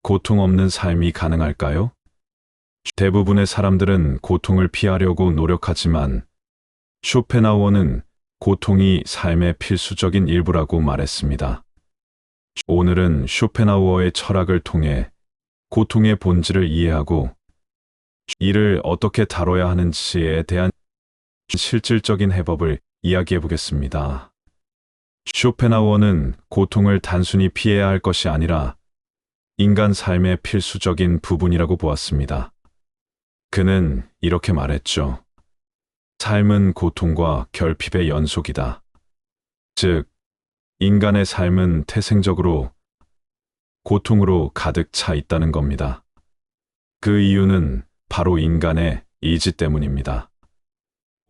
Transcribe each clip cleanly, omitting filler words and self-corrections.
고통 없는 삶이 가능할까요? 대부분의 사람들은 고통을 피하려고 노력하지만 쇼펜하우어는 고통이 삶의 필수적인 일부라고 말했습니다. 오늘은 쇼펜하우어의 철학을 통해 고통의 본질을 이해하고 이를 어떻게 다뤄야 하는지에 대한 실질적인 해법을 이야기해 보겠습니다. 쇼펜하우어는 고통을 단순히 피해야 할 것이 아니라 인간 삶의 필수적인 부분이라고 보았습니다. 그는 이렇게 말했죠. 삶은 고통과 결핍의 연속이다. 즉, 인간의 삶은 태생적으로 고통으로 가득 차 있다는 겁니다. 그 이유는 바로 인간의 의지 때문입니다.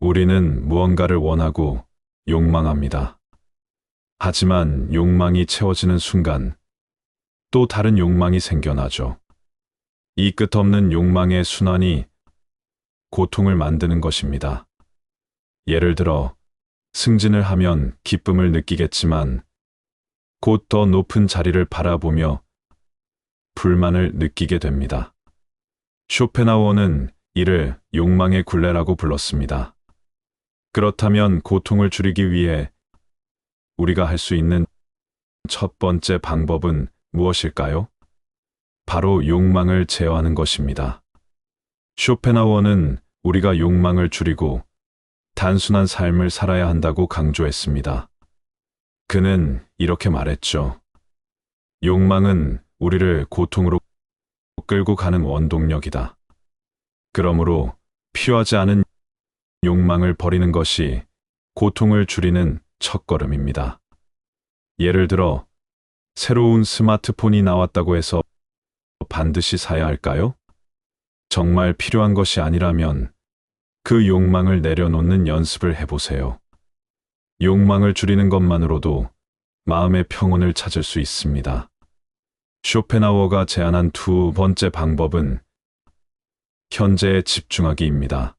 우리는 무언가를 원하고 욕망합니다. 하지만 욕망이 채워지는 순간 또 다른 욕망이 생겨나죠. 이 끝없는 욕망의 순환이 고통을 만드는 것입니다. 예를 들어 승진을 하면 기쁨을 느끼겠지만 곧 더 높은 자리를 바라보며 불만을 느끼게 됩니다. 쇼펜하우어는 이를 욕망의 굴레라고 불렀습니다. 그렇다면 고통을 줄이기 위해 우리가 할 수 있는 첫 번째 방법은 무엇일까요? 바로 욕망을 제어하는 것입니다. 쇼펜하우어는 우리가 욕망을 줄이고 단순한 삶을 살아야 한다고 강조했습니다. 그는 이렇게 말했죠. 욕망은 우리를 고통으로 끌고 가는 원동력이다. 그러므로 필요하지 않은 욕망을 버리는 것이 고통을 줄이는 첫걸음입니다. 예를 들어 새로운 스마트폰이 나왔다고 해서 반드시 사야 할까요? 정말 필요한 것이 아니라면 그 욕망을 내려놓는 연습을 해보세요. 욕망을 줄이는 것만으로도 마음의 평온을 찾을 수 있습니다. 쇼펜하우어가 제안한 두 번째 방법은 현재에 집중하기입니다.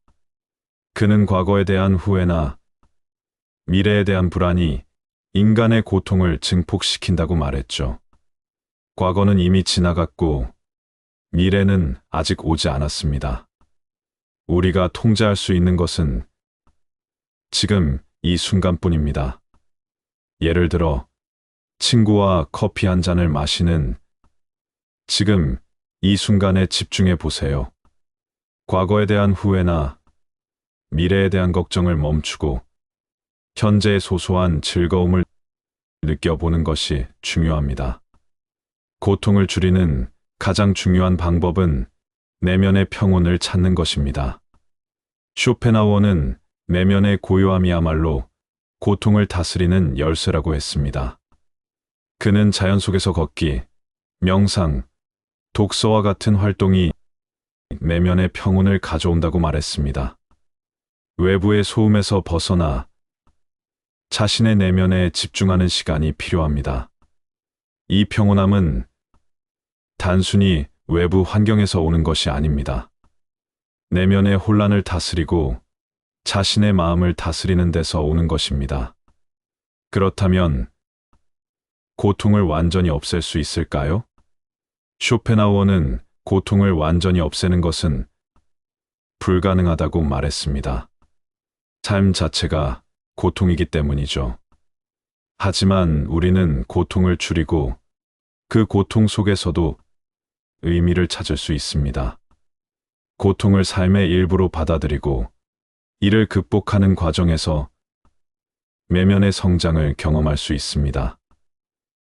그는 과거에 대한 후회나 미래에 대한 불안이 인간의 고통을 증폭시킨다고 말했죠. 과거는 이미 지나갔고 미래는 아직 오지 않았습니다. 우리가 통제할 수 있는 것은 지금 이 순간뿐입니다. 예를 들어 친구와 커피 한 잔을 마시는 지금 이 순간에 집중해 보세요. 과거에 대한 후회나 미래에 대한 걱정을 멈추고 현재의 소소한 즐거움을 느껴보는 것이 중요합니다. 고통을 줄이는 가장 중요한 방법은 내면의 평온을 찾는 것입니다. 쇼펜하우어는 내면의 고요함이야말로 고통을 다스리는 열쇠라고 했습니다. 그는 자연 속에서 걷기, 명상, 독서와 같은 활동이 내면의 평온을 가져온다고 말했습니다. 외부의 소음에서 벗어나 자신의 내면에 집중하는 시간이 필요합니다. 이 평온함은 단순히 외부 환경에서 오는 것이 아닙니다. 내면의 혼란을 다스리고 자신의 마음을 다스리는 데서 오는 것입니다. 그렇다면 고통을 완전히 없앨 수 있을까요? 쇼펜하우어는 고통을 완전히 없애는 것은 불가능하다고 말했습니다. 삶 자체가 고통이기 때문이죠. 하지만 우리는 고통을 줄이고 그 고통 속에서도 의미를 찾을 수 있습니다. 고통을 삶의 일부로 받아들이고 이를 극복하는 과정에서 내면의 성장을 경험할 수 있습니다.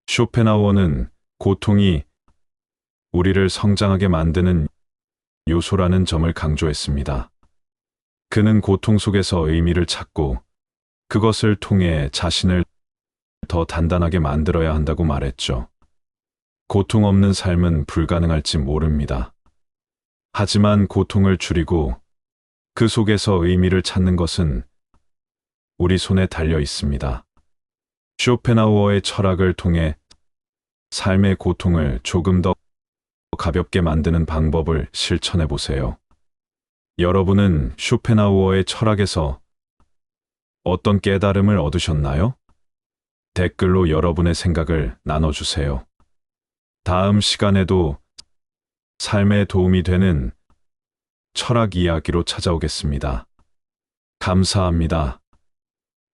쇼펜하우어는 고통이 우리를 성장하게 만드는 요소라는 점을 강조했습니다. 그는 고통 속에서 의미를 찾고 그것을 통해 자신을 더 단단하게 만들어야 한다고 말했죠. 고통 없는 삶은 불가능할지 모릅니다. 하지만 고통을 줄이고 그 속에서 의미를 찾는 것은 우리 손에 달려 있습니다. 쇼펜하우어의 철학을 통해 삶의 고통을 조금 더 가볍게 만드는 방법을 실천해 보세요. 여러분은 쇼펜하우어의 철학에서 어떤 깨달음을 얻으셨나요? 댓글로 여러분의 생각을 나눠주세요. 다음 시간에도 삶에 도움이 되는 철학 이야기로 찾아오겠습니다. 감사합니다.